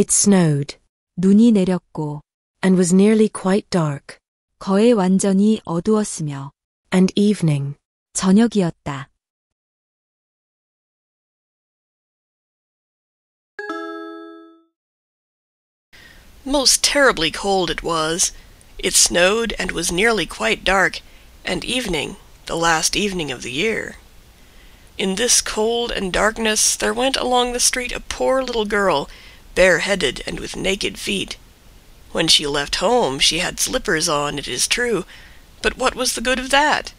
It snowed. 눈이 내렸고 And was nearly quite dark. 거의 완전히 어두웠으며 And evening. 저녁이었다. Most terribly cold it was. It snowed and was nearly quite dark, and evening, the last evening of the year. In this cold and darkness there went along the street a poor little girl, bareheaded and with naked feet. When she left home she had slippers on, it is true, but what was the good of that?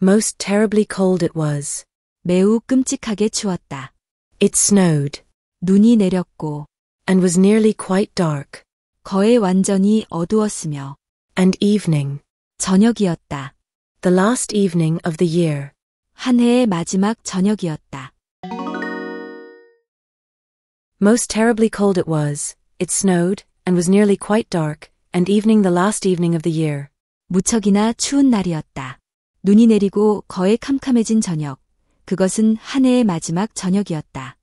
Most terribly cold it was. 매우 끔찍하게 추웠다. It snowed. 눈이 내렸고 And was nearly quite dark. 거의 완전히 어두웠으며 And evening. 저녁이었다. The last evening of the year. 한 해의 마지막 저녁이었다. Most terribly cold it was. It snowed, and was nearly quite dark, and evening the last evening of the year. 무척이나 추운 날이었다. 눈이 내리고 거의 캄캄해진 저녁. 그것은 한 해의 마지막 저녁이었다.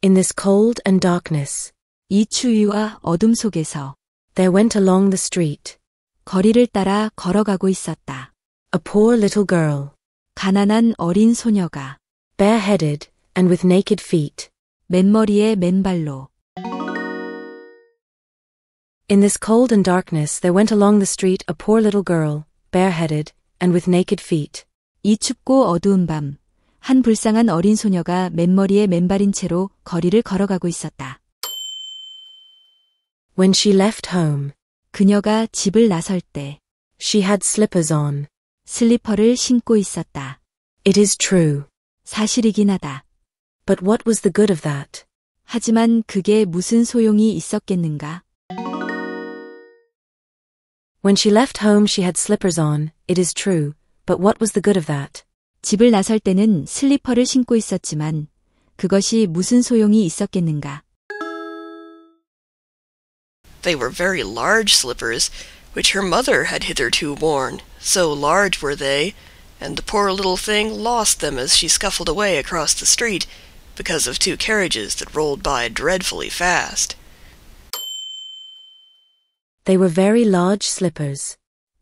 In this cold and darkness, 이 추위와 어둠 속에서 there went along the street 거리를 따라 걸어가고 있었다. a poor little girl, 가난한 어린 소녀가 bareheaded and with naked feet. 맨머리에 맨발로 In this cold and darkness there went along the street a poor little girl, bareheaded and with naked feet. 이 춥고 어두운 밤, 한 불쌍한 어린 소녀가 맨머리에 맨발인 채로 거리를 걸어가고 있었다. When she left home, 그녀가 집을 나설 때 she had slippers on. 슬리퍼를 신고 있었다. It is true. 사실이긴 하다. But what was the good of that? 하지만 그게 무슨 소용이 있었겠는가? When she left home she had slippers on, it is true, but what was the good of that? 집을 나설 때는 슬리퍼를 신고 있었지만 그것이 무슨 소용이 있었겠는가? They were very large slippers, which her mother had hitherto worn. So large were they, and the poor little thing lost them as she scuffled away across the street, because of two carriages that rolled by dreadfully fast. They were very large slippers,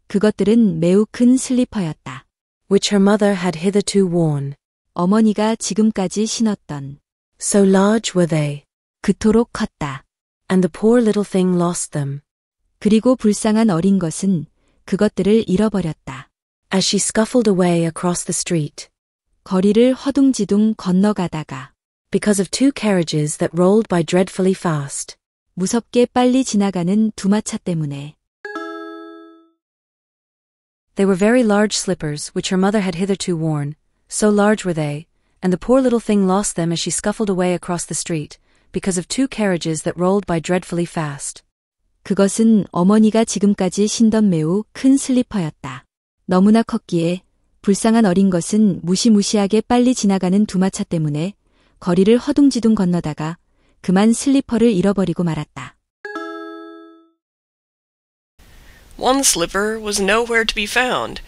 그것들은 매우 큰 슬리퍼였다. which her mother had hitherto worn. 어머니가 지금까지 신었던 So large were they, 그토록 컸다. and the poor little thing lost them. 그리고 불쌍한 어린 것은 그것들을 잃어버렸다. As she scuffled away across the street, 거리를 허둥지둥 건너가다가 because of two carriages that rolled by dreadfully fast. 무섭게 빨리 지나가는 두마차 때문에 They were very large slippers, which her mother had hitherto worn. So large were they, and the poor little thing lost them as she scuffled away across the street, because of two carriages that rolled by dreadfully fast. 그것은 어머니가 지금까지 신던 매우 큰 슬리퍼였다. 너무나 컸기에 불쌍한 어린 것은 무시무시하게 빨리 지나가는 두마차 때문에 거리를 허둥지둥 건너다가 그만 슬리퍼를 잃어버리고 말았다. One slipper was nowhere to be found.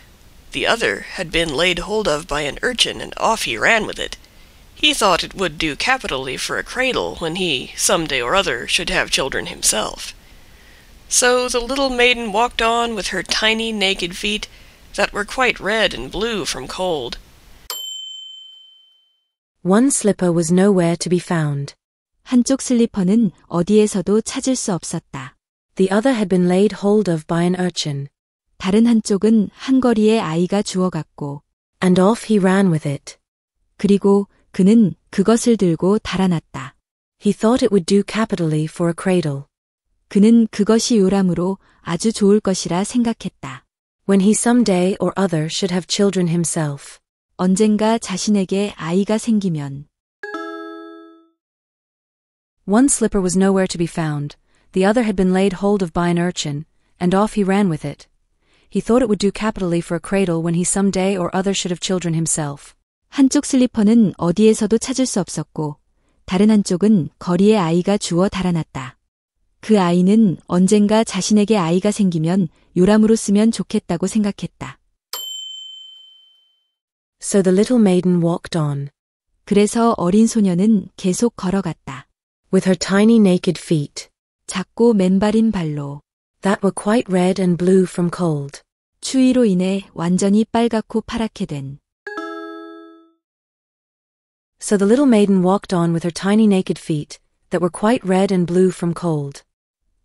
The other had been laid hold of by an urchin, and off he ran with it. He thought it would do capitally for a cradle when he, some day or other, should have children himself. So the little maiden walked on with her tiny naked feet that were quite red and blue from cold. One slipper was nowhere to be found. 한쪽 슬리퍼는 어디에서도 찾을 수 없었다. The other had been laid hold of by an urchin, 다른 한쪽은 한 거리에 아이가 주워갔고 and off he ran with it. 그리고 그는 그것을 들고 달아났다. He thought it would do capitally for a cradle. 그는 그것이 요람으로 아주 좋을 것이라 생각했다. When he some day or other should have children himself. 언젠가 자신에게 아이가 생기면 One slipper was nowhere to be found. The other had been laid hold of by an urchin, and off he ran with it. He thought it would do capitally for a cradle when he some day or other should have children himself. 한쪽 슬리퍼는 어디에서도 찾을 수 없었고 다른 한쪽은 거리에 아이가 주워 달아났다. 그 아이는 언젠가 자신에게 아이가 생기면 요람으로 쓰면 좋겠다고 생각했다. So the little maiden walked on. 그래서 어린 소녀는 계속 걸어갔다. with her tiny naked feet, 작고 맨발인 발로. that were quite red and blue from cold. 추위로 인해 완전히 빨갛고 파랗게 된. So the little maiden walked on with her tiny naked feet, that were quite red and blue from cold.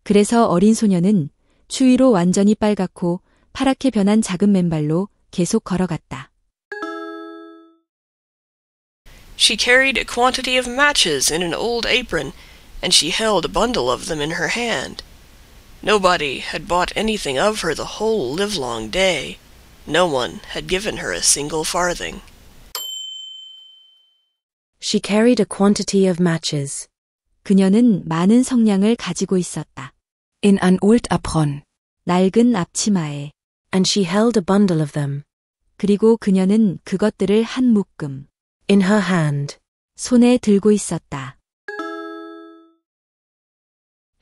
그래서 어린 소녀는 추위로 완전히 빨갛고 파랗게 변한 작은 맨발로 계속 걸어갔다. She carried a quantity of matches in an old apron, and she held a bundle of them in her hand. Nobody had bought anything of her the whole livelong day. No one had given her a single farthing. She carried a quantity of matches. 그녀는 많은 성냥을 가지고 있었다. In an old apron. 낡은 앞치마에. And she held a bundle of them. 그리고 그녀는 그것들을 한 묶음. In her hand. 손에 들고 있었다.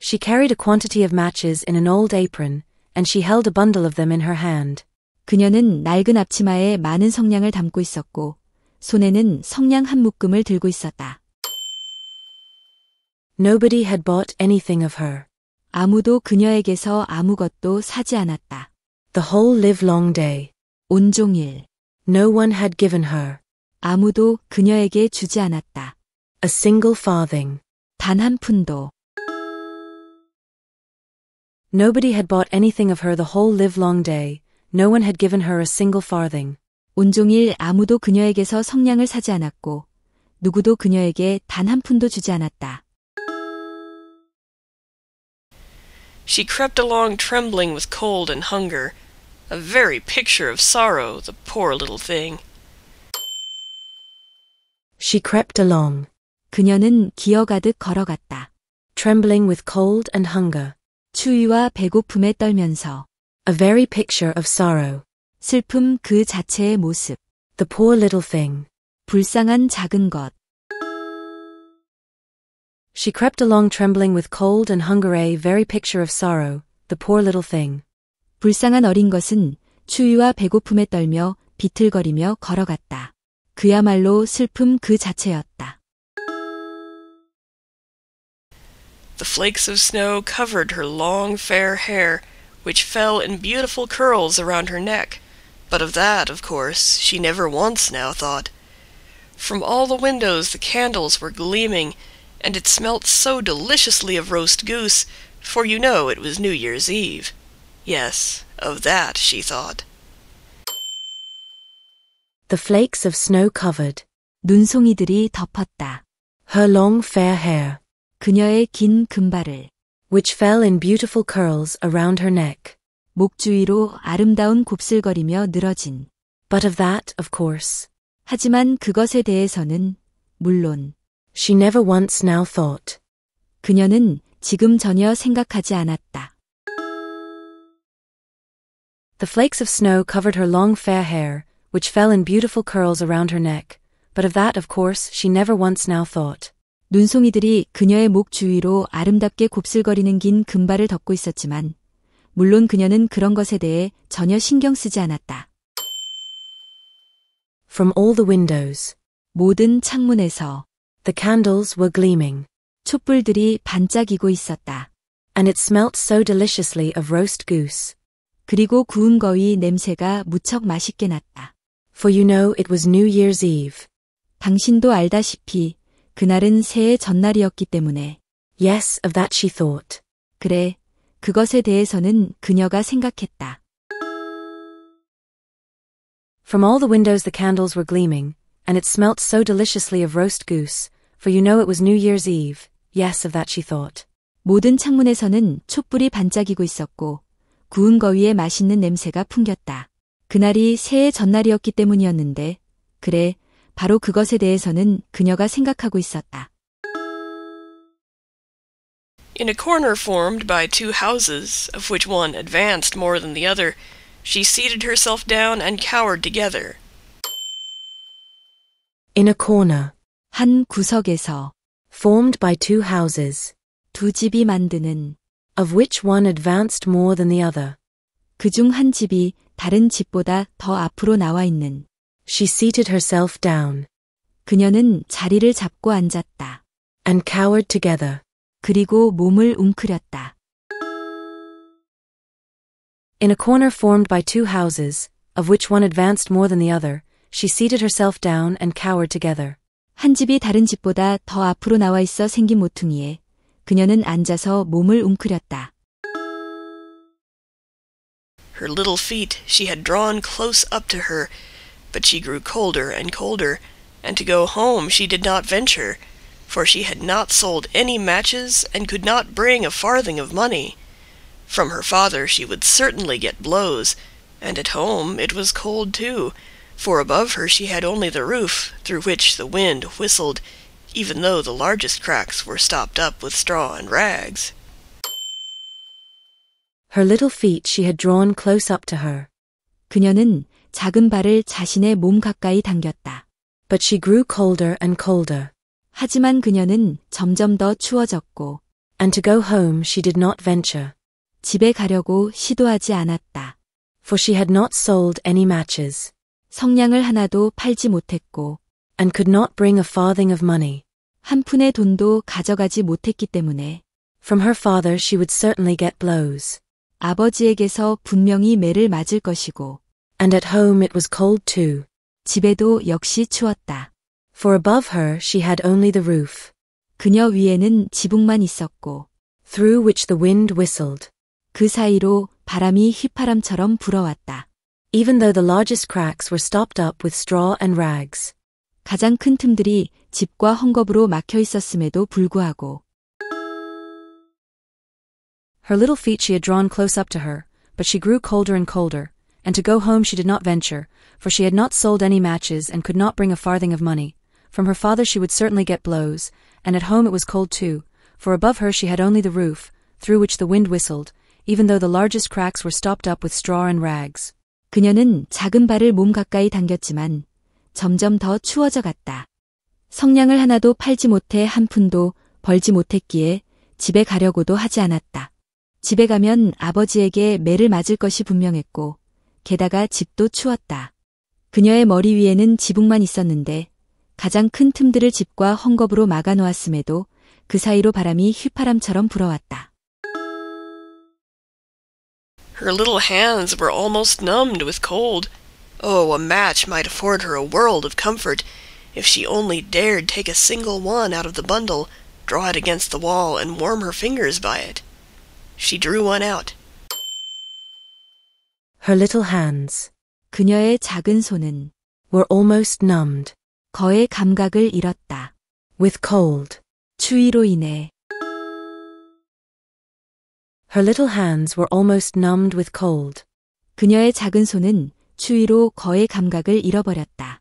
She carried a quantity of matches in an old apron, and she held a bundle of them in her hand. 그녀는 낡은 앞치마에 많은 성냥을 담고 있었고, 손에는 성냥 한 묶음을 들고 있었다. Nobody had bought anything of her. 아무도 그녀에게서 아무것도 사지 않았다. The whole livelong day. 온종일. No one had given her. 아무도 그녀에게 주지 않았다. A single farthing. 단 한 푼도. Nobody had bought anything of her the whole livelong day. No one had given her a single farthing. 온종일 아무도 그녀에게서 성냥을 사지 않았고, 누구도 그녀에게 단 한 푼도 주지 않았다. She crept along trembling with cold and hunger, a very picture of sorrow, the poor little thing. She crept along. 그녀는 기어가듯 걸어갔다. Trembling with cold and hunger. 추위와 배고픔에 떨면서. A very picture of sorrow. 슬픔 그 자체의 모습. The poor little thing. 불쌍한 작은 것. She crept along trembling with cold and hunger, a very picture of sorrow, the poor little thing. 불쌍한 어린 것은 추위와 배고픔에 떨며 비틀거리며 걸어갔다. 그야말로 슬픔 그 자체였다. The flakes of snow covered her long fair hair, which fell in beautiful curls around her neck, but of that, of course, she never once now thought. From all the windows the candles were gleaming, and it smelt so deliciously of roast goose, for you know it was New Year's Eve. Yes, of that she thought. The flakes of snow covered. 눈송이들이 덮었다. Her long fair hair. 그녀의 긴 금발을. Which fell in beautiful curls around her neck. 목 주위로 아름다운 곱슬거리며 늘어진. But of that, of course. 하지만 그것에 대해서는, 물론. She never once now thought. 그녀는 지금 전혀 생각하지 않았다. The flakes of snow covered her long fair hair, which fell in beautiful curls around her neck, but of that, of course, she never once now thought. 눈송이들이 그녀의 목 주위로 아름답게 곱슬거리는 긴 금발을 덮고 있었지만, 물론 그녀는 그런 것에 대해 전혀 신경 쓰지 않았다. From all the windows. 모든 창문에서. The candles were gleaming. 촛불들이 반짝이고 있었다. And it smelt so deliciously of roast goose. 그리고 구운 거위 냄새가 무척 맛있게 났다. For you know it was New Year's Eve. 당신도 알다시피 그날은 새해 전날이었기 때문에. Yes, of that she thought. 그래, 그것에 대해서는 그녀가 생각했다. From all the windows the candles were gleaming, and it smelt so deliciously of roast goose, for you know it was New Year's Eve. Yes, of that she thought. 모든 창문에서는 촛불이 반짝이고 있었고, 구운 거위의 맛있는 냄새가 풍겼다. 그날이 새해 전날이었기 때문이었는데, 그래, 바로 그것에 대해서는 그녀가 생각하고 있었다. In a corner formed by two houses, of which one advanced more than the other, she seated herself down and cowered together. In a corner. 한 구석에서. Formed by two houses. 두 집이 만드는. Of which one advanced more than the other. 그중 한 집이 다른 집보다 더 앞으로 나와 있는. She seated herself down. 그녀는 자리를 잡고 앉았다. and cowered together. 그리고 몸을 웅크렸다. In a corner formed by two houses, of which one advanced more than the other, she seated herself down and cowered together. 한 집이 다른 집보다 더 앞으로 나와 있어 생긴 모퉁이에 그녀는 앉아서 몸을 웅크렸다. Her little feet she had drawn close up to her, but she grew colder and colder, and to go home she did not venture, for she had not sold any matches and could not bring a farthing of money. From her father she would certainly get blows, and at home it was cold too, for above her she had only the roof, through which the wind whistled, even though the largest cracks were stopped up with straw and rags. Her little feet she had drawn close up to her. 그녀는 작은 발을 자신의 몸 가까이 당겼다. But she grew colder and colder. 하지만 그녀는 점점 더 추워졌고 And to go home she did not venture. 집에 가려고 시도하지 않았다. For she had not sold any matches. 성냥을 하나도 팔지 못했고 And could not bring a farthing of money. 한 푼의 돈도 가져가지 못했기 때문에 From her father she would certainly get blows. 아버지에게서 분명히 매를 맞을 것이고 And at home it was cold too. 집에도 역시 추웠다. For above her she had only the roof. 그녀 위에는 지붕만 있었고 Through which the wind whistled. 그 사이로 바람이 휘파람처럼 불어왔다. Even though the largest cracks were stopped up with straw and rags. 가장 큰 틈들이 집과 헝겊으로 막혀 있었음에도 불구하고 Her little feet she had drawn close up to her, but she grew colder and colder, and to go home she did not venture, for she had not sold any matches and could not bring a farthing of money. From her father she would certainly get blows, and at home it was cold too, for above her she had only the roof, through which the wind whistled, even though the largest cracks were stopped up with straw and rags. 그녀는 작은 발을 몸 가까이 당겼지만 점점 더 추워져 갔다. 성냥을 하나도 팔지 못해 한 푼도 벌지 못했기에 집에 가려고도 하지 않았다. 집에 가면 아버지에게 매를 맞을 것이 분명했고 게다가 집도 추웠다. 그녀의 머리 위에는 지붕만 있었는데 가장 큰 틈들을 집과 헝겊으로 막아 놓았음에도 그 사이로 바람이 휘파람처럼 불어왔다. Her little hands were almost numbed with cold. Oh, a match might afford her a world of comfort, if she only dared take a single one out of the bundle, draw it against the wall, and warm her fingers by it. She drew one out. Her little hands 그녀의 작은 손은 were almost numbed. 거의 감각을 잃었다. With cold. 추위로 인해 Her little hands were almost numbed with cold. 그녀의 작은 손은 추위로 거의 감각을 잃어버렸다.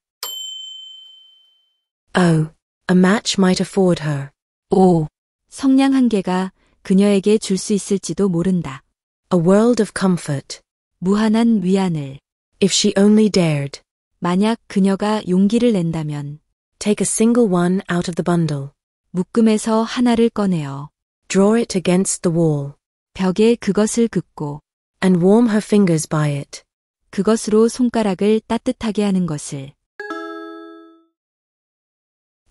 Oh, a match might afford her. 오, 성냥 한 개가 그녀에게 줄 수 있을지도 모른다. A world of comfort. 무한한 위안을. If she only dared. 만약 그녀가 용기를 낸다면 Take a single one out of the bundle. 묶음에서 하나를 꺼내어 Draw it against the wall. 벽에 그것을 긋고 And warm her fingers by it. 그것으로 손가락을 따뜻하게 하는 것을.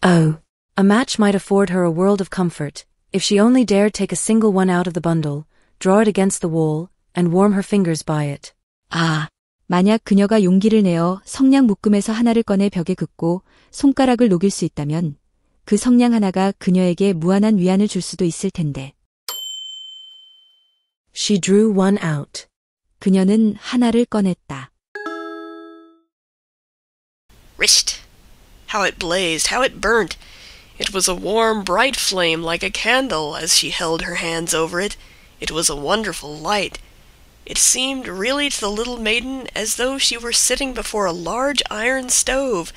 Oh, a match might afford her a world of comfort, if she only dared take a single one out of the bundle, draw it against the wall, and warm her fingers by it. 아, 만약 그녀가 용기를 내어 성냥 묶음에서 하나를 꺼내 벽에 긋고 손가락을 녹일 수 있다면 그 성냥 하나가 그녀에게 무한한 위안을 줄 수도 있을 텐데. She drew one out. 그녀는 하나를 꺼냈다. Risht! How it blazed, how it burnt! It was a warm, bright flame like a candle as she held her hands over it. It was a wonderful light. It seemed really to the little maiden as though she were sitting before a large iron stove,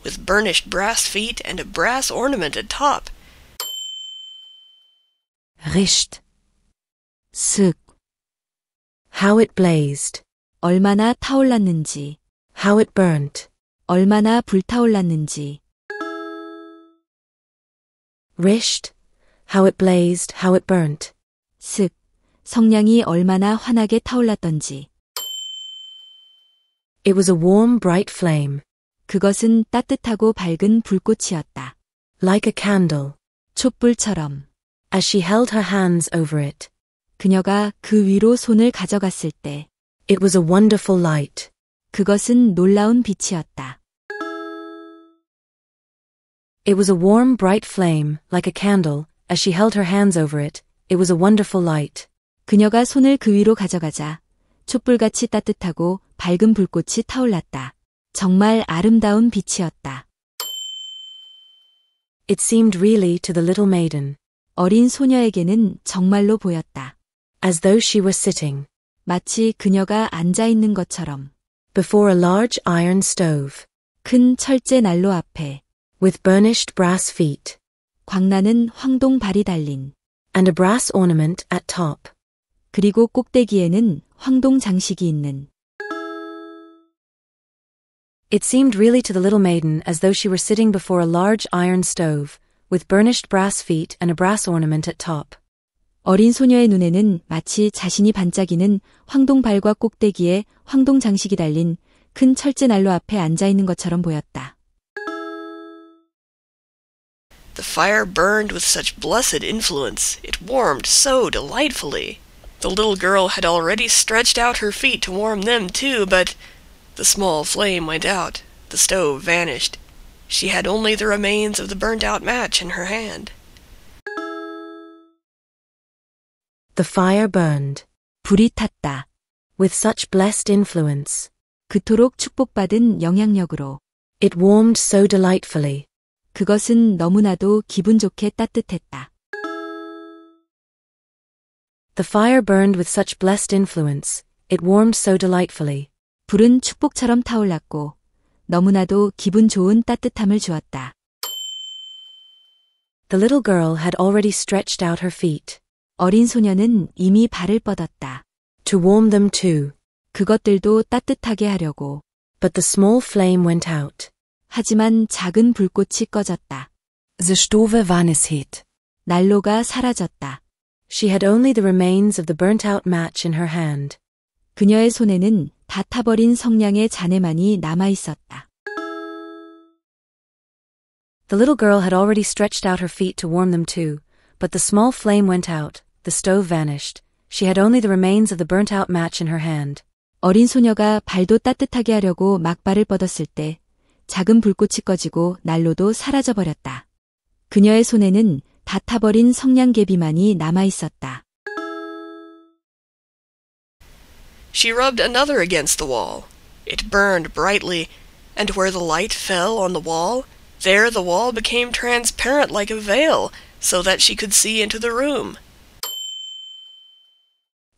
with burnished brass feet and a brass ornament at top. Risht. 슥. How it blazed. 얼마나 타올랐는지. How it burnt. 얼마나 불타올랐는지. Risht. How it blazed, how it burnt. 슥. 성냥이 얼마나 환하게 타올랐던지. It was a warm, bright flame. 그것은 따뜻하고 밝은 불꽃이었다. Like a candle. 촛불처럼. As she held her hands over it. 그녀가 그 위로 손을 가져갔을 때. It was a wonderful light. 그것은 놀라운 빛이었다. It was a warm, bright flame, like a candle, as she held her hands over it. It was a wonderful light. 그녀가 손을 그 위로 가져가자 촛불같이 따뜻하고 밝은 불꽃이 타올랐다. 정말 아름다운 빛이었다. It seemed really to the little maiden. 어린 소녀에게는 정말로 보였다. As though she were sitting. 마치 그녀가 앉아 있는 것처럼. Before a large iron stove. 큰 철제 난로 앞에. With burnished brass feet. 광나는 황동발이 달린. And a brass ornament at top. 그리고 꼭대기에는 황동 장식이 있는. It seemed really to the little maiden as though she were sitting before a large iron stove, with burnished brass feet and a brass ornament at top. 어린 소녀의 눈에는 마치 자신이 반짝이는 황동발과 꼭대기에 황동 장식이 달린 큰 철제 난로 앞에 앉아 있는 것처럼 보였다. The fire burned with such blessed influence. It warmed so delightfully. The little girl had already stretched out her feet to warm them too, but the small flame went out. The stove vanished. She had only the remains of the burnt-out match in her hand. The fire burned. 불이 탔다. With such blessed influence. 그토록 축복받은 영향력으로. It warmed so delightfully. 그것은 너무나도 기분 좋게 따뜻했다. The fire burned with such blessed influence. It warmed so delightfully. 불은 축복처럼 타올랐고 너무나도 기분 좋은 따뜻함을 주었다. The little girl had already stretched out her feet. 어린 소녀는 이미 발을 뻗었다. To warm them too. 그것들도 따뜻하게 하려고. But the small flame went out. 하지만 작은 불꽃이 꺼졌다. The Stove vanished. 난로가 사라졌다. She had only the remains of the burnt-out match in her hand. 그녀의 손에는 다 타버린 성냥의 잔해만이 남아 있었다. The little girl had already stretched out her feet to warm them too, but the small flame went out, the stove vanished. She had only the remains of the burnt-out match in her hand. 어린 소녀가 발도 따뜻하게 하려고 막 발을 뻗었을 때 작은 불꽃이 꺼지고 난로도 사라져 버렸다. 그녀의 손에는 다 타버린 성냥개비만이 남아 있었다. She rubbed another against the wall. It burned brightly, and where the light fell on the wall, there the wall became transparent like a veil, so that she could see into the room.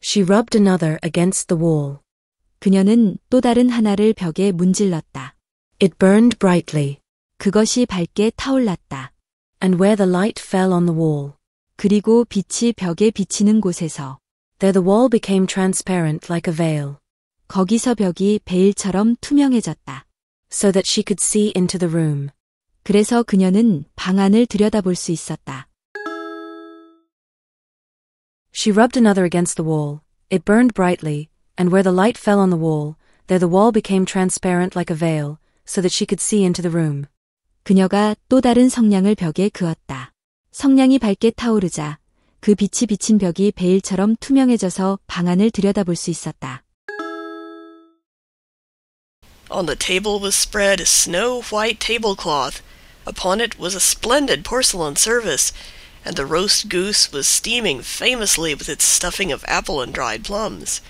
She rubbed another against the wall. 그녀는 또 다른 하나를 벽에 문질렀다. It burned brightly. 그것이 밝게 타올랐다. And where the light fell on the wall. 그리고 빛이 벽에 비치는 곳에서. There the wall became transparent like a veil. 거기서 벽이 베일처럼 투명해졌다. So that she could see into the room. 그래서 그녀는 방 안을 들여다볼 수 있었다. She rubbed another against the wall. It burned brightly, and where the light fell on the wall, there the wall became transparent like a veil, so that she could see into the room. 그녀가 또 다른 성냥을 벽에 그었다. 성냥이 밝게 타오르자 그 빛이 비친 벽이 베일처럼 투명해져서 방 안을 들여다볼 수 있었다. On the table was spread a snow-white tablecloth. Upon it was a splendid porcelain service, and the roast goose was steaming famously with its stuffing of apple and dried plums.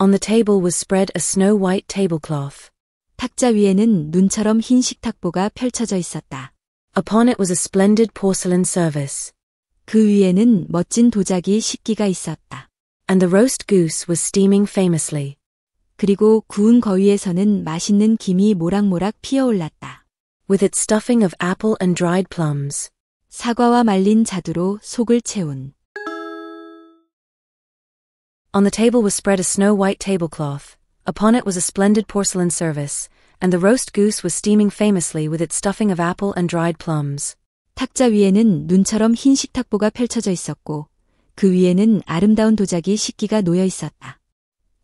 On the table was spread a snow-white tablecloth. 탁자 위에는 눈처럼 흰 식탁보가 펼쳐져 있었다. Upon it was a splendid porcelain service. 그 위에는 멋진 도자기 식기가 있었다. And the roast goose was steaming famously. 그리고 구운 거위에서는 맛있는 김이 모락모락 피어올랐다. With its stuffing of apple and dried plums. 사과와 말린 자두로 속을 채운. On the table was spread a snow-white tablecloth. Upon it was a splendid porcelain service, and the roast goose was steaming famously with its stuffing of apple and dried plums. 탁자 위에는 눈처럼 흰 식탁보가 펼쳐져 있었고 그 위에는 아름다운 도자기 식기가 놓여 있었다.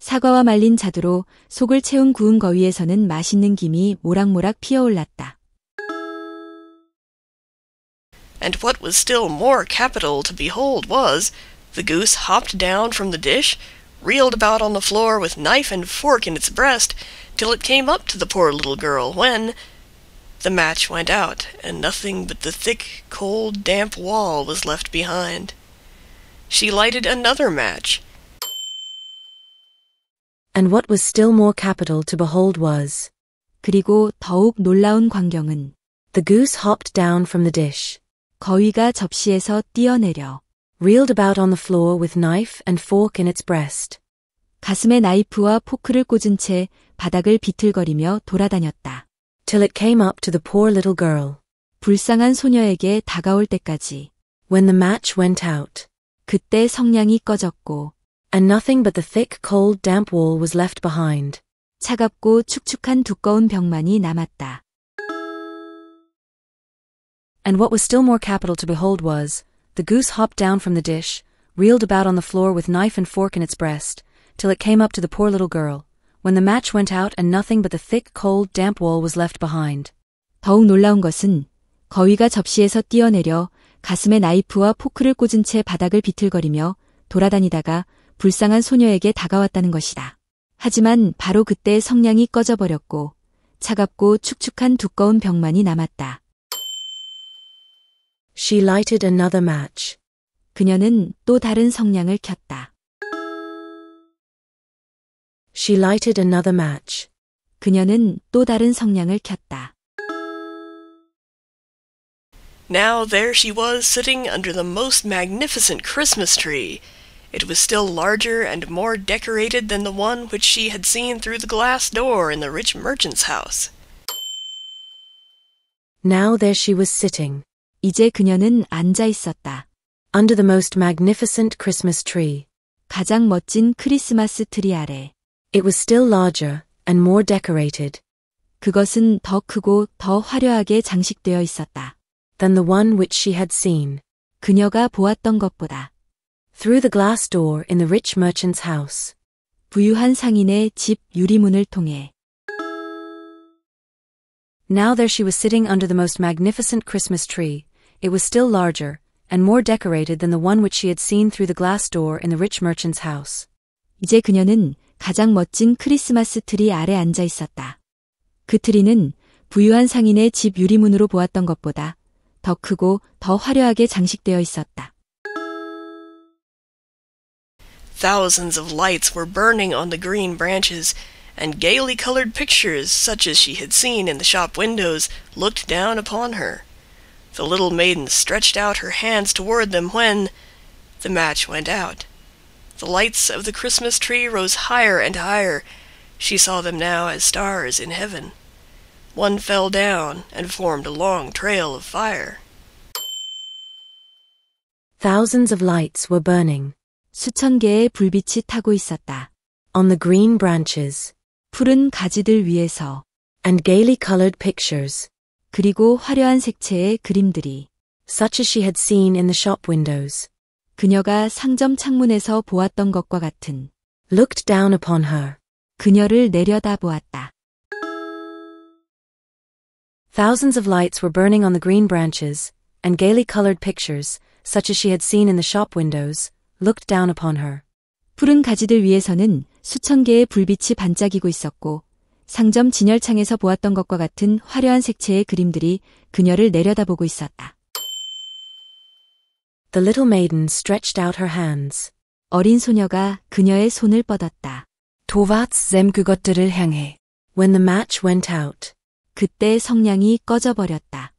사과와 말린 자두로 속을 채운 구운 거위에서는 맛있는 김이 모락모락 피어올랐다. And what was still more capital to behold was, the goose hopped down from the dish, reeled about on the floor with knife and fork in its breast, till it came up to the poor little girl, when the match went out, and nothing but the thick, cold, damp wall was left behind. She lighted another match. And what was still more capital to behold was, 그리고 더욱 놀라운 광경은 the goose hopped down from the dish, 거위가 접시에서 뛰어내려 reeled about on the floor with knife and fork in its breast, 가슴에 나이프와 포크를 꽂은 채 바닥을 비틀거리며 돌아다녔다. till it came up to the poor little girl, 불쌍한 소녀에게 다가올 때까지. when the match went out, 그때 성냥이 꺼졌고 and nothing but the thick, cold, damp wall was left behind. 차갑고 축축한 두꺼운 벽만이 남았다. And what was still more capital to behold was, the goose hopped down from the dish, reeled about on the floor with knife and fork in its breast, till it came up to the poor little girl, when the match went out and nothing but the thick, cold, damp wall was left behind. 더욱 놀라운 것은 거위가 접시에서 뛰어내려 가슴에 나이프와 포크를 꽂은 채 바닥을 비틀거리며 돌아다니다가 불쌍한 소녀에게 다가왔다는 것이다. 하지만 바로 그때 성냥이 꺼져버렸고 차갑고 축축한 두꺼운 벽만이 남았다. She lighted another match. 그녀는 또 다른 성냥을 켰다. She lighted another match. 그녀는 또 다른 성냥을 켰다. Now there she was sitting under the most magnificent Christmas tree. It was still larger and more decorated than the one which she had seen through the glass door in the rich merchant's house. Now there she was sitting, 이제 그녀는 앉아 있었다. under the most magnificent Christmas tree. 가장 멋진 크리스마스 트리 아래. It was still larger and more decorated 그것은 더 크고 더 화려하게 장식되어 있었다. than the one which she had seen 그녀가 보았던 것보다. through the glass door in the rich merchant's house. 부유한 상인의 집 유리문을 통해. Now there she was sitting under the most magnificent Christmas tree. It was still larger and more decorated than the one which she had seen through the glass door in the rich merchant's house. 이제 그녀는 가장 멋진 크리스마스 트리 아래 앉아 있었다. 그 트리는 부유한 상인의 집 유리문으로 보았던 것보다 더 크고 더 화려하게 장식되어 있었다. Thousands of lights were burning on the green branches, and gaily colored pictures, such as she had seen in the shop windows, looked down upon her. The little maiden stretched out her hands toward them when the match went out. The lights of the Christmas tree rose higher and higher. She saw them now as stars in heaven. One fell down and formed a long trail of fire. Thousands of lights were burning 수천 개의 불빛이 타고 있었다. on the green branches 푸른 가지들 위에서 and gaily colored pictures, 그리고 화려한 색채의 그림들이 such as she had seen in the shop windows, 그녀가 상점 창문에서 보았던 것과 같은 looked down upon her. 그녀를 내려다보았다. Thousands of lights were burning on the green branches, and gaily colored pictures, such as she had seen in the shop windows, looked down upon her. 푸른 가지들 위에서는 수천 개의 불빛이 반짝이고 있었고 상점 진열창에서 보았던 것과 같은 화려한 색채의 그림들이 그녀를 내려다보고 있었다. The little maiden stretched out her hands. 어린 소녀가 그녀의 손을 뻗었다. towards them 그것들을 향해. When the match went out. 그때 성냥이 꺼져버렸다.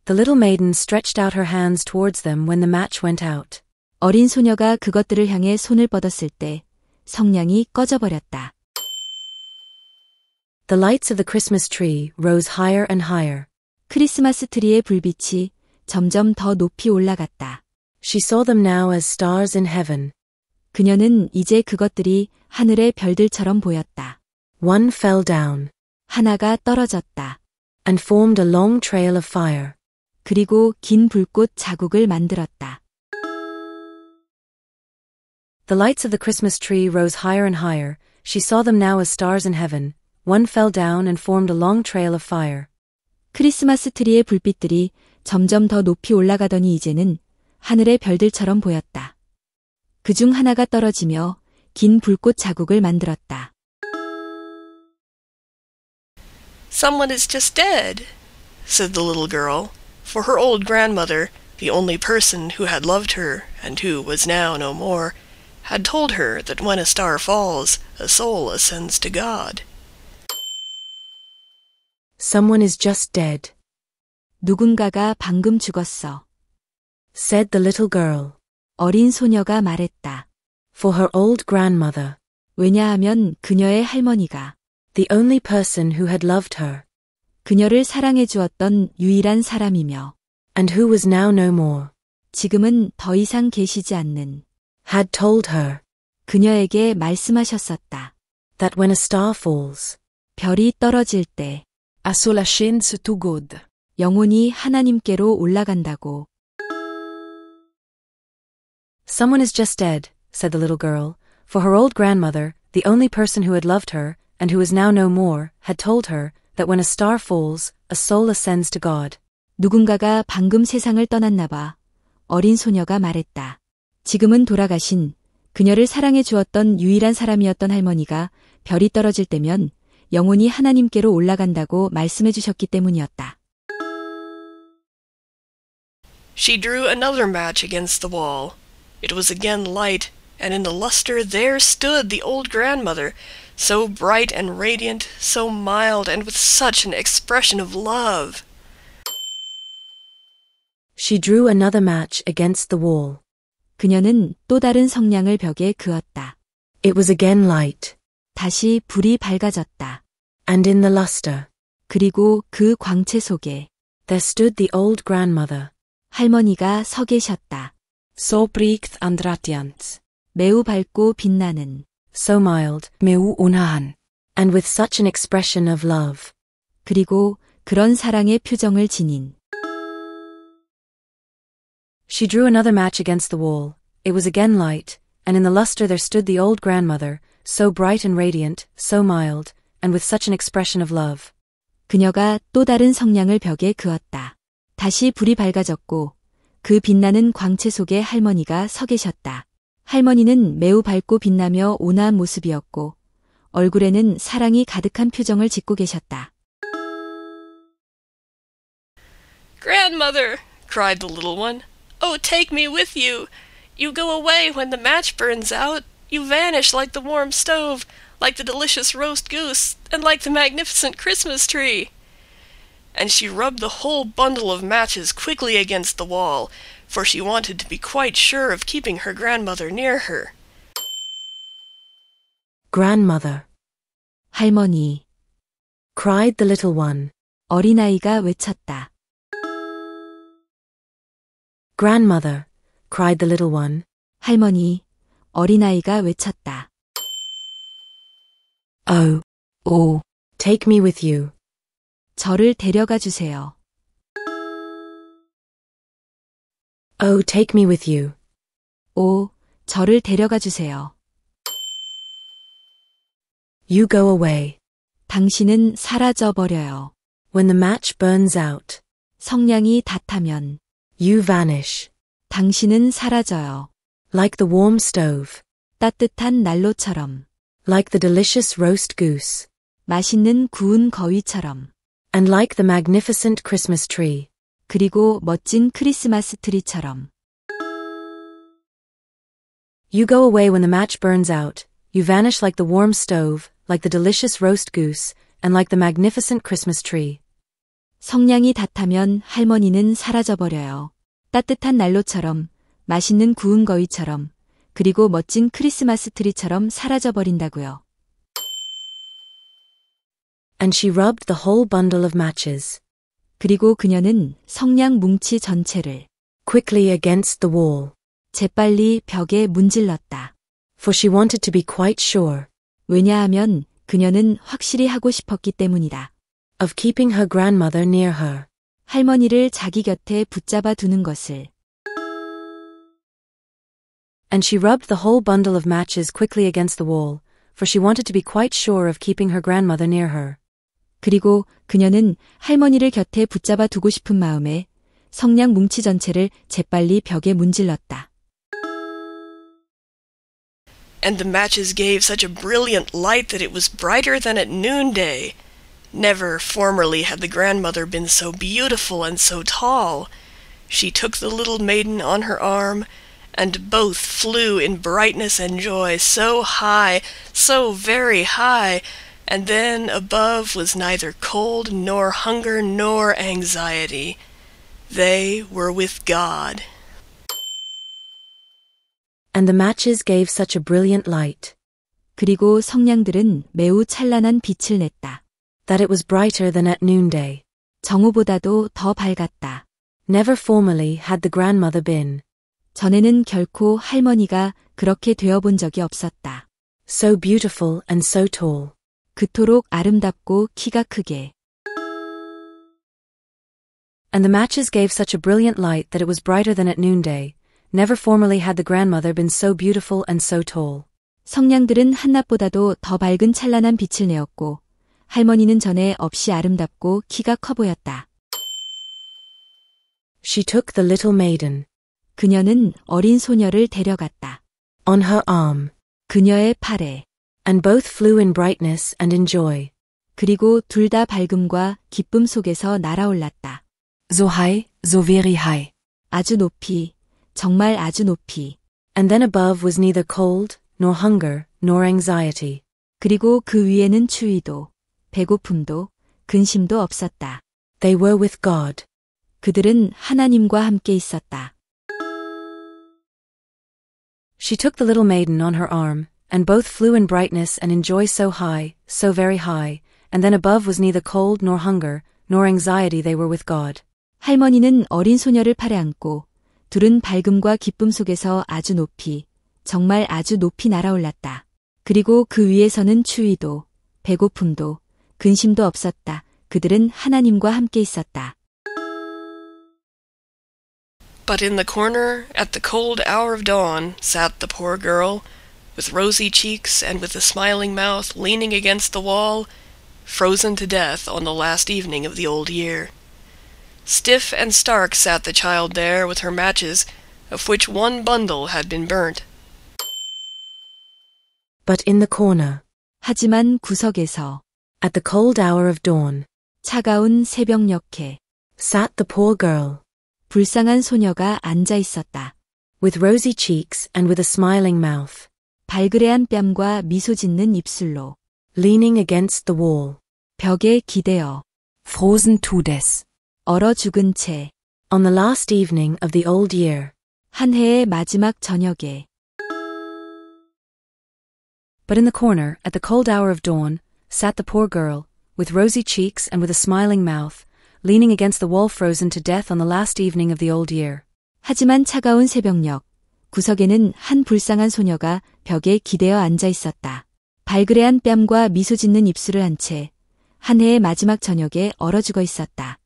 The little maiden stretched out her hands towards them when the match went out. 어린 소녀가 그것들을 향해 손을 뻗었을 때 성냥이 꺼져버렸다. The lights of the Christmas tree rose higher and higher. 크리스마스 트리의 불빛이 점점 더 높이 올라갔다. She saw them now as stars in heaven. 그녀는 이제 그것들이 하늘의 별들처럼 보였다. One fell down. 하나가 떨어졌다. And formed a long trail of fire. 그리고 긴 불꽃 자국을 만들었다. The lights of the Christmas tree rose higher and higher. She saw them now as stars in heaven. One fell down and formed a long trail of fire. 크리스마스 트리의 불빛들이 점점 더 높이 올라가더니 이제는 하늘의 별들처럼 보였다. 그중 하나가 떨어지며 긴 불꽃 자국을 만들었다. Someone is just dead, said the little girl, for her old grandmother, the only person who had loved her and who was now no more, had told her that when a star falls, a soul ascends to God. Someone is just dead, 누군가가 방금 죽었어. said the little girl, 어린 소녀가 말했다. for her old grandmother, 왜냐하면 그녀의 할머니가 the only person who had loved her, 그녀를 사랑해 주었던 유일한 사람이며 and who was now no more, 지금은 더 이상 계시지 않는 had told her 그녀에게 말씀하셨었다. that when a star falls, 별이 떨어질 때 a soul ascends to God. 영혼이 하나님께로 올라간다고. Someone is just dead, said the little girl, for her old grandmother, the only person who had loved her, and who is now no more, had told her that when a star falls, a soul ascends to God. 누군가가 방금 세상을 떠났나 봐. 어린 소녀가 말했다. 지금은 돌아가신 그녀를 사랑해 주었던 유일한 사람이었던 할머니가 별이 떨어질 때면 영혼이 하나님께로 올라간다고 말씀해 주셨기 때문이었다. She drew another match against the wall. It was again light, and in the luster there stood the old grandmother, so bright and radiant, so mild, and with such an expression of love. She drew another match against the wall. 그녀는 또 다른 성냥을 벽에 그었다. It was again light, 다시 불이 밝아졌다. and in the luster, 그리고 그 광채 속에 there stood the old grandmother, 할머니가 서 계셨다. so bright and radiant, 매우 밝고 빛나는, so mild, 매우 온화한, and with such an expression of love. 그리고 그런 사랑의 표정을 지닌. She drew another match against the wall. It was again light, and in the luster there stood the old grandmother, so bright and radiant, so mild, and with such an expression of love. 그녀가 또 다른 성냥을 벽에 그었다. 다시 불이 밝아졌고 그 빛나는 광채 속에 할머니가 서 계셨다. 할머니는 매우 밝고 빛나며 온화한 모습이었고 얼굴에는 사랑이 가득한 표정을 짓고 계셨다. Grandmother, cried the little one, oh, take me with you. You go away when the match burns out. You vanish like the warm stove, like the delicious roast goose, and like the magnificent Christmas tree. And she rubbed the whole bundle of matches quickly against the wall, for she wanted to be quite sure of keeping her grandmother near her. Grandmother, 할머니, cried the little one. 어린아이가 외쳤다. Grandmother, cried the little one. 할머니, 어린아이가 외쳤다. Oh, take me with you. 저를 데려가 주세요. Oh, take me with you. 저를 데려가 주세요. You go away. 당신은 사라져 버려요. When the match burns out, 성냥이 다 타면 you vanish. 당신은 사라져요. Like the warm stove, 따뜻한 난로처럼, like the delicious roast goose, 맛있는 구운 거위처럼, and like the magnificent Christmas tree. 그리고 멋진 크리스마스 트리처럼. You go away when the match burns out. You vanish like the warm stove, like the delicious roast goose, and like the magnificent Christmas tree. 성냥이 다 타면 할머니는 사라져 버려요. 따뜻한 난로처럼, 맛있는 구운 거위처럼, 그리고 멋진 크리스마스 트리처럼 사라져 버린다고요. And she rubbed the whole bundle of matches 그리고 그녀는 성냥 뭉치 전체를 quickly against the wall, 재빨리 벽에 문질렀다. for she wanted to be quite sure 왜냐하면 그녀는 확실히 하고 싶었기 때문이다. of keeping her grandmother near her. 할머니를 자기 곁에 붙잡아 두는 것을. And she rubbed the whole bundle of matches quickly against the wall, for she wanted to be quite sure of keeping her grandmother near her. 그리고 그녀는 할머니를 곁에 붙잡아 두고 싶은 마음에 성냥 뭉치 전체를 재빨리 벽에 문질렀다. And the matches gave such a brilliant light that it was brighter than at noonday. Never formerly had the grandmother been so beautiful and so tall. She took the little maiden on her arm, and both flew in brightness and joy so high, so very high, and then above was neither cold nor hunger nor anxiety. They were with God. And the matches gave such a brilliant light, 그리고 성냥들은 매우 찬란한 빛을 냈다. that it was brighter than at noonday. 정오보다도 더 밝았다. Never formerly had the grandmother been 전에는 결코 할머니가 그렇게 되어본 적이 없었다. so beautiful and so tall. 그토록 아름답고 키가 크게. And the matches gave such a brilliant light that it was brighter than at noonday. Never formerly had the grandmother been so beautiful and so tall. 성냥들은 한낮보다도 더 밝은 찬란한 빛을 내었고 할머니는 전에 없이 아름답고 키가 커 보였다. She took the little maiden 그녀는 어린 소녀를 데려갔다. on her arm, 그녀의 팔에. and both flew in brightness and in joy. 그리고 둘 다 밝음과 기쁨 속에서 날아올랐다. So high, so very high. 아주 높이, 정말 아주 높이. And then above was neither cold, nor hunger, nor anxiety. 그리고 그 위에는 추위도, 배고픔도, 근심도 없었다. They were with God. 그들은 하나님과 함께 있었다. She took the little maiden on her arm, and both flew in brightness and in joy so high, so very high, and then above was neither cold nor hunger, nor anxiety. They were with God. 할머니는 어린 소녀를 팔에 안고 둘은 밝음과 기쁨 속에서 아주 높이, 정말 아주 높이 날아올랐다. 그리고 그 위에서는 추위도, 배고픔도, 근심도 없었다. 그들은 하나님과 함께 있었다. But in the corner, at the cold hour of dawn, sat the poor girl, with rosy cheeks and with a smiling mouth, leaning against the wall, frozen to death on the last evening of the old year. Stiff and stark sat the child there with her matches, of which one bundle had been burnt. But in the corner, 하지만 구석에서 at the cold hour of dawn, 차가운 새벽녘에 sat the poor girl, 불쌍한 소녀가 앉아 있었다. with rosy cheeks and with a smiling mouth, 발그레한 뺨과 미소 짓는 입술로 leaning against the wall, 벽에 기대어 frozen to death, 얼어 죽은 채 on the last evening of the old year. 한 해의 마지막 저녁에. But in the corner, at the cold hour of dawn, sat the poor girl, with rosy cheeks and with a smiling mouth, leaning against the wall frozen to death on the last evening of the old year. 하지만 차가운 새벽녘, 구석에는 한 불쌍한 소녀가 벽에 기대어 앉아 있었다. 발그레한 뺨과 미소 짓는 입술을 한 채, 한 해의 마지막 저녁에 얼어 죽어 있었다.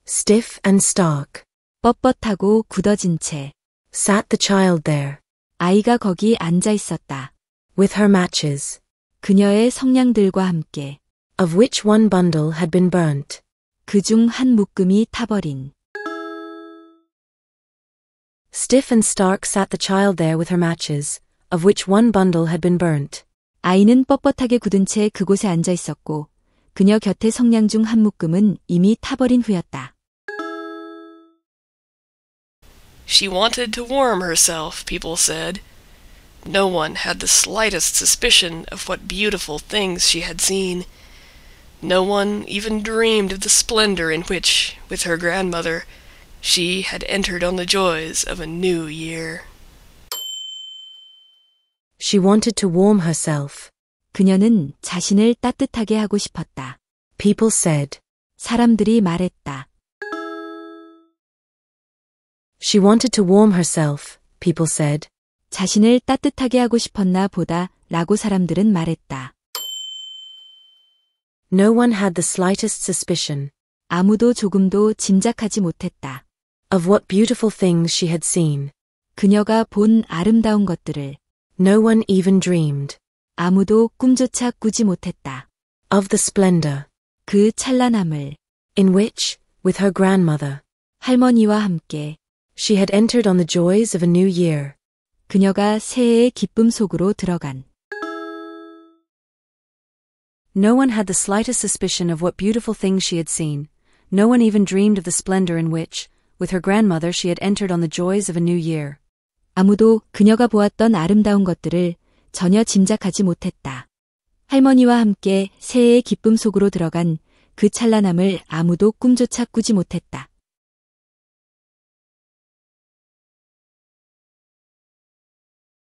Stiff and stark, 뻣뻣하고 굳어진 채, sat the child there, 아이가 거기 앉아 있었다. with her matches, 그녀의 성냥들과 함께, of which one bundle had been burnt. 그중 한 묶음이 타버린. Stiff and stark sat the child there with her matches, of which one bundle had been burnt. 아이는 뻣뻣하게 굳은 채 그곳에 앉아 있었고, 그녀 곁의 성냥 중 한 묶음은 이미 타버린 후였다. She wanted to warm herself, people said. No one had the slightest suspicion of what beautiful things she had seen. No one even dreamed of the splendor in which, with her grandmother, she had entered on the joys of a new year. She wanted to warm herself. 그녀는 자신을 따뜻하게 하고 싶었다. People said. 사람들이 말했다. She wanted to warm herself, people said. 자신을 따뜻하게 하고 싶었나 보다 라고 사람들은 말했다. No one had the slightest suspicion. 아무도 조금도 짐작하지 못했다. Of what beautiful things she had seen. 그녀가 본 아름다운 것들을 No one even dreamed 아무도 꿈조차 꾸지 못했다. of the splendor 그 찬란함을 in which, with her grandmother, 할머니와 함께 she had entered on the joys of a new year. 그녀가 새해의 기쁨 속으로 들어간. No one had the slightest suspicion of what beautiful things she had seen. No one even dreamed of the splendor in which, with her grandmother, she had entered on the joys of a new year. 아무도 그녀가 보았던 아름다운 것들을 전혀 짐작하지 못했다. 할머니와 함께 새해의 기쁨 속으로 들어간 그 찬란함을 아무도 꿈조차 꾸지 못했다.